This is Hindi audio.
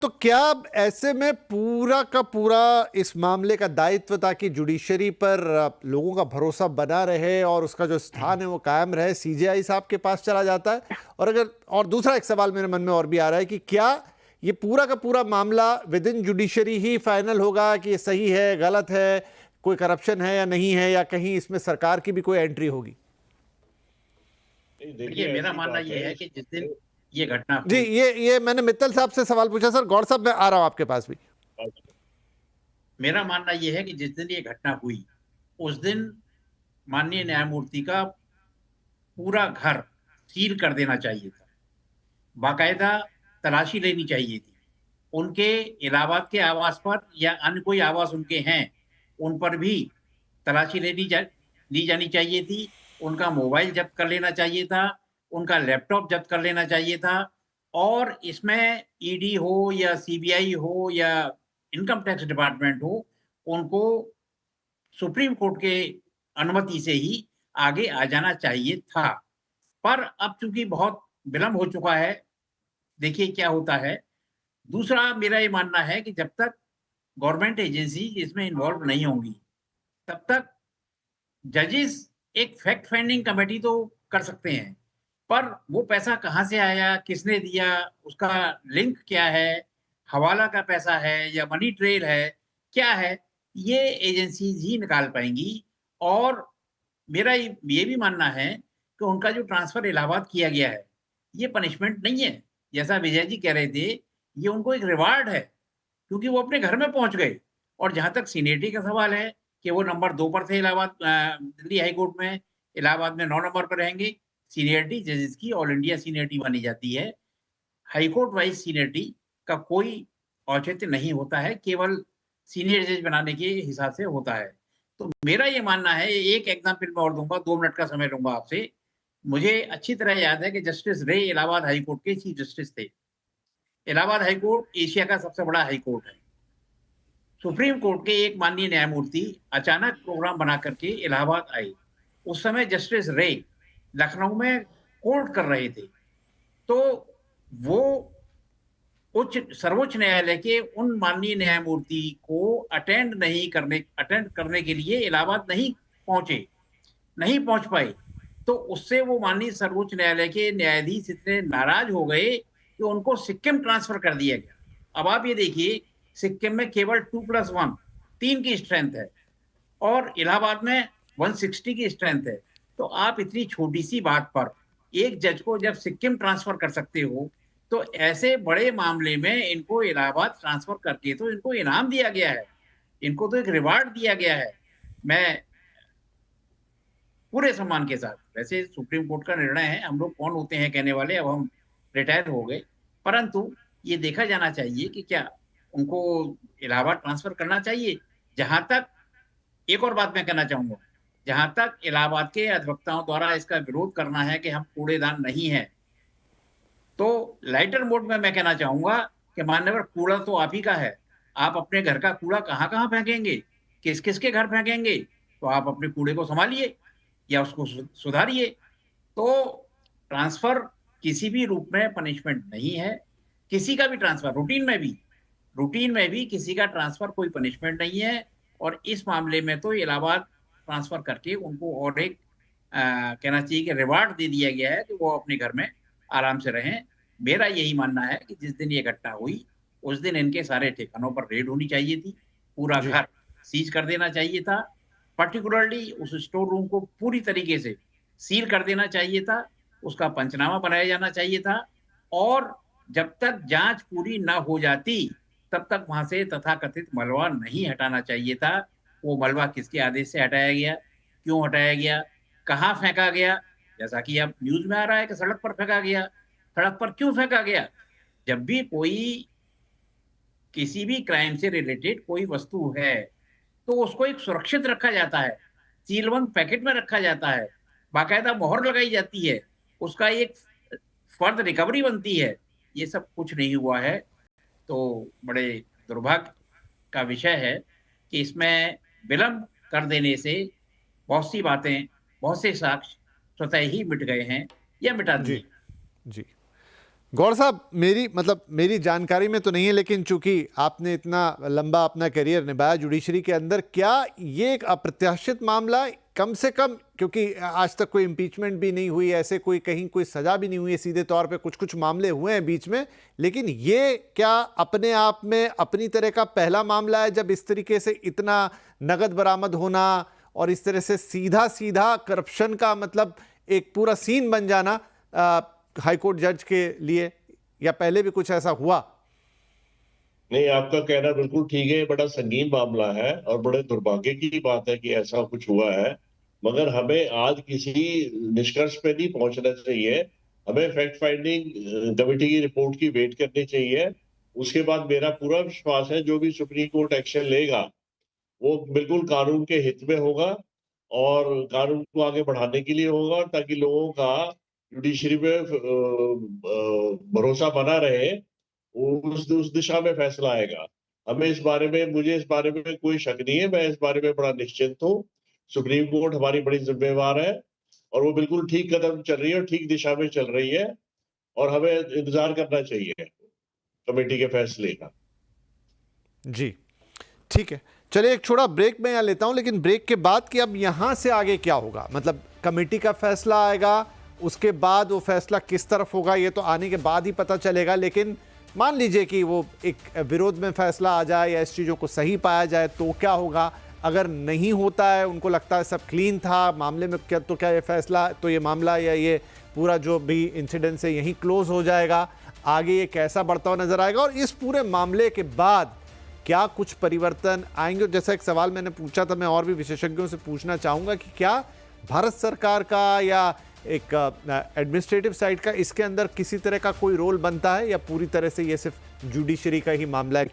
तो क्या अब ऐसे में पूरा का पूरा इस मामले का दायित्व, ताकि जुडिशरी पर लोगों का भरोसा बना रहे और उसका जो स्थान है वो कायम रहे, सीजेआई साहब के पास चला जाता है? और दूसरा एक सवाल मेरे मन में और भी आ रहा है कि क्या ये पूरा का पूरा मामला with in judiciary he final होगा कि ये सही है, गलत है, कोई करप्शन है या नहीं है, या कहीं इसमें सरकार की भी कोई एंट्री होगी? नहीं, देखिए, देखिए मेरा ऐसी मानना बात ये है है इस कि जिस दिन पे ये घटना जी, हुई, ये मैंने मित्तल साहब से सवाल पूछा सर। गौर साहब मैं आ रहा हूं आपके पास भी। मेरा मानना ये है कि जिस दिन ये घटना हुई, उस दिन माननीय न्यायमूर्ति का पूरा घर सील कर देना चाहिए था। बाकायदा तलाशी लेनी चाहिए थी। उनके इलाहाबाद के आवास पर या अन्य कोई आवास उनके हैं, उन पर भी तलाशी ली जानी चाहिए थी। उनका मोबाइल जब्त कर लेना चाहिए था, उनका लैपटॉप जब्त कर लेना चाहिए था और इसमें ईडी हो या सीबीआई हो या इनकम टैक्स डिपार्टमेंट हो, उनको सुप्रीम कोर्ट के अनुमति से ही आगे आ जाना चाहिए था। पर अब चूँकि बहुत विलंब हो चुका है, देखिए क्या होता है। दूसरा मेरा ये मानना है कि जब तक गवर्नमेंट एजेंसी इसमें इन्वॉल्व नहीं होंगी, तब तक जजेस एक फैक्ट फाइंडिंग कमेटी तो कर सकते हैं, पर वो पैसा कहाँ से आया, किसने दिया, उसका लिंक क्या है, हवाला का पैसा है या मनी ट्रेल है, क्या है, ये एजेंसीज़ ही निकाल पाएँगी। और मेरा ये भी मानना है कि उनका जो ट्रांसफ़र इलाहाबाद किया गया है, ये पनिशमेंट नहीं है। जैसा विजय जी कह रहे थे, ये उनको एक रिवार्ड है, क्योंकि वो अपने घर में पहुँच गए। और जहाँ तक सीनियरिटी का सवाल है कि वो नंबर 2 पर थे दिल्ली हाई कोर्ट में, इलाहाबाद में 9 नंबर पर रहेंगे। सीनियरिटी जजेस की ऑल इंडिया सीनियरिटी मानी जाती है। हाई कोर्ट वाइज़ सीनियरिटी का कोई औचित्य नहीं होता है, केवल सीनियर जज बनाने के हिसाब से होता है। तो मेरा ये मानना है, एक एग्ज़ाम्पल मैं और दूँगा, 2 मिनट का समय लूँगा आपसे। मुझे अच्छी तरह याद है कि जस्टिस रे इलाहाबाद हाई कोर्ट के चीफ जस्टिस थे। इलाहाबाद हाई कोर्ट एशिया का सबसे बड़ा हाई कोर्ट है। सुप्रीम कोर्ट के एक माननीय न्यायमूर्ति अचानक प्रोग्राम बना करके इलाहाबाद आए। उस समय जस्टिस रे लखनऊ में कोर्ट कर रहे थे। तो वो सर्वोच्च न्यायालय के उन माननीय न्यायमूर्ति को अटेंड करने के लिए इलाहाबाद नहीं पहुंचे, नहीं पहुंच पाए। तो उससे वो माननीय सर्वोच्च न्यायालय के न्यायाधीश इतने नाराज हो गए कि उनको सिक्किम ट्रांसफर कर दिया गया। अब आप ये देखिए, सिक्किम में केवल 2+1 3 की स्ट्रेंथ है और इलाहाबाद में 160 की स्ट्रेंथ है। तो आप इतनी छोटी-सी बात पर एक जज को जब सिक्किम ट्रांसफ़र कर सकते हो, तो ऐसे बड़े मामले में इनको इलाहाबाद ट्रांसफ़र करके तो इनको इनाम दिया गया है। इनको तो एक रिवार्ड दिया गया है। मैं पूरे सम्मान के साथ, वैसे सुप्रीम कोर्ट का निर्णय है, हम लोग कौन होते हैं कहने वाले, अब हम रिटायर हो गए। परंतु ये देखा जाना चाहिए कि क्या उनको इलाहाबाद ट्रांसफ़र करना चाहिए? जहाँ तक एक और बात मैं कहना चाहूँगा, जहाँ तक इलाहाबाद के अधिवक्ताओं द्वारा इसका विरोध करना है कि हम कूड़ेदान नहीं हैं, तो लाइटर मोड में मैं कहना चाहूँगा कि मान्यवर कूड़ा तो आप ही का है। आप अपने घर का कूड़ा कहाँ-कहाँ फेंकेंगे? किस-किस के घर फेंकेंगे? तो आप अपने कूड़े को सँभालिए या उसको सुधारिए। तो ट्रांसफ़र किसी भी रूप में पनिशमेंट नहीं है। किसी का भी ट्रांसफ़र रूटीन में भी किसी का ट्रांसफ़र कोई पनिशमेंट नहीं है और इस मामले में तो इलाहाबाद ट्रांसफ़र करके उनको और एक कहना चाहिए कि रिवार्ड दे दिया गया है कि वो अपने घर में आराम से रहें। मेरा यही मानना है कि जिस दिन ये घटना हुई, उस दिन इनके सारे ठिकानों पर रेड होनी चाहिए थी। पूरा जी। घर सीज़ कर देना चाहिए था। पार्टिकुलरली उस स्टोर रूम को पूरी तरीके से सील कर देना चाहिए था। उसका पंचनामा बनाया जाना चाहिए था और जब तक जाँच पूरी ना हो जाती, तब तक वहाँ से तथाकथित मलबा नहीं हटाना चाहिए था। वो मलबा किसके आदेश से हटाया गया? क्यों हटाया गया? कहाँ फेंका गया? जैसा कि अब न्यूज़ में आ रहा है कि सड़क पर फेंका गया। सड़क पर क्यों फेंका गया? जब भी कोई किसी भी क्राइम से रिलेटेड कोई वस्तु है, तो उसको एक सुरक्षित रखा जाता है, सीलबंद पैकेट में रखा जाता है, बाकायदा मोहर लगाई जाती है, उसका एक फर्द रिकवरी बनती है। ये सब कुछ नहीं हुआ है, तो बड़े दुर्भाग्य का विषय है कि इसमें विलंब कर देने से बहुत सी बातें, बहुत से साक्ष्य स्वतः ही मिट गए हैं या मिटा जी। दिए। जी। गौर साहब, मेरी जानकारी में तो नहीं है, लेकिन चूंकि आपने इतना लंबा अपना करियर निभाया जुडिशरी के अंदर, क्या ये एक अप्रत्याशित मामला है? कम से कम, क्योंकि आज तक कोई इम्पीचमेंट भी नहीं हुई, ऐसे कोई कहीं कोई सजा भी नहीं हुई है सीधे तौर पे, कुछ कुछ मामले हुए हैं बीच में, लेकिन ये क्या अपने आप में अपनी तरह का पहला मामला है जब इस तरीके से इतना नगद बरामद होना और इस तरह से सीधा सीधा करप्शन का मतलब एक पूरा सीन बन जाना हाईकोर्ट जज के लिए, या पहले भी कुछ ऐसा हुआ? नहीं, आपका कहना बिल्कुल ठीक है। ये बड़ा संगीन मामला है और बड़े दुर्भाग्य की बात है कि ऐसा कुछ हुआ है। मगर हमें आज किसी निष्कर्ष पे नहीं पहुंचना चाहिए। हमें फैक्ट फाइंडिंग कमेटी की रिपोर्ट की वेट करनी चाहिए। उसके बाद मेरा पूरा विश्वास है जो भी सुप्रीम कोर्ट एक्शन लेगा वो बिल्कुल कानून के हित में होगा और कानून को आगे बढ़ाने के लिए होगा, ताकि लोगों का जुडिशरी पे भरोसा बना रहे। उस दिशा में फैसला आएगा। मुझे इस बारे में कोई शक नहीं है। मैं इस बारे में बड़ा निश्चिंत हूँ। सुप्रीम कोर्ट हमारी बड़ी जिम्मेवार है और वो बिल्कुल ठीक कदम चल रही है और ठीक दिशा में चल रही है, और हमें इंतजार करना चाहिए कमेटी के फैसले का। जी ठीक है, चलिए एक छोटा ब्रेक मैं यहाँ लेता हूँ, लेकिन ब्रेक के बाद कि अब यहाँ से आगे क्या होगा, मतलब कमेटी का फैसला आएगा, उसके बाद वो फैसला किस तरफ होगा ये तो आने के बाद ही पता चलेगा। लेकिन मान लीजिए कि वो एक विरोध में फैसला आ जाए या इस चीज़ों को सही पाया जाए तो क्या होगा? अगर नहीं होता है, उनको लगता है सब क्लीन था मामले में, क्या तो क्या ये फैसला, तो ये मामला या ये पूरा जो भी इंसिडेंट है यहीं क्लोज हो जाएगा? आगे ये कैसा बढ़ता हुआ नजर आएगा और इस पूरे मामले के बाद क्या कुछ परिवर्तन आएंगे? जैसा एक सवाल मैंने पूछा था, मैं और भी विशेषज्ञों से पूछना चाहूँगा कि क्या भारत सरकार का या एक एडमिनिस्ट्रेटिव साइड का इसके अंदर किसी तरह का कोई रोल बनता है, या पूरी तरह से ये सिर्फ जुडिशरी का ही मामला है?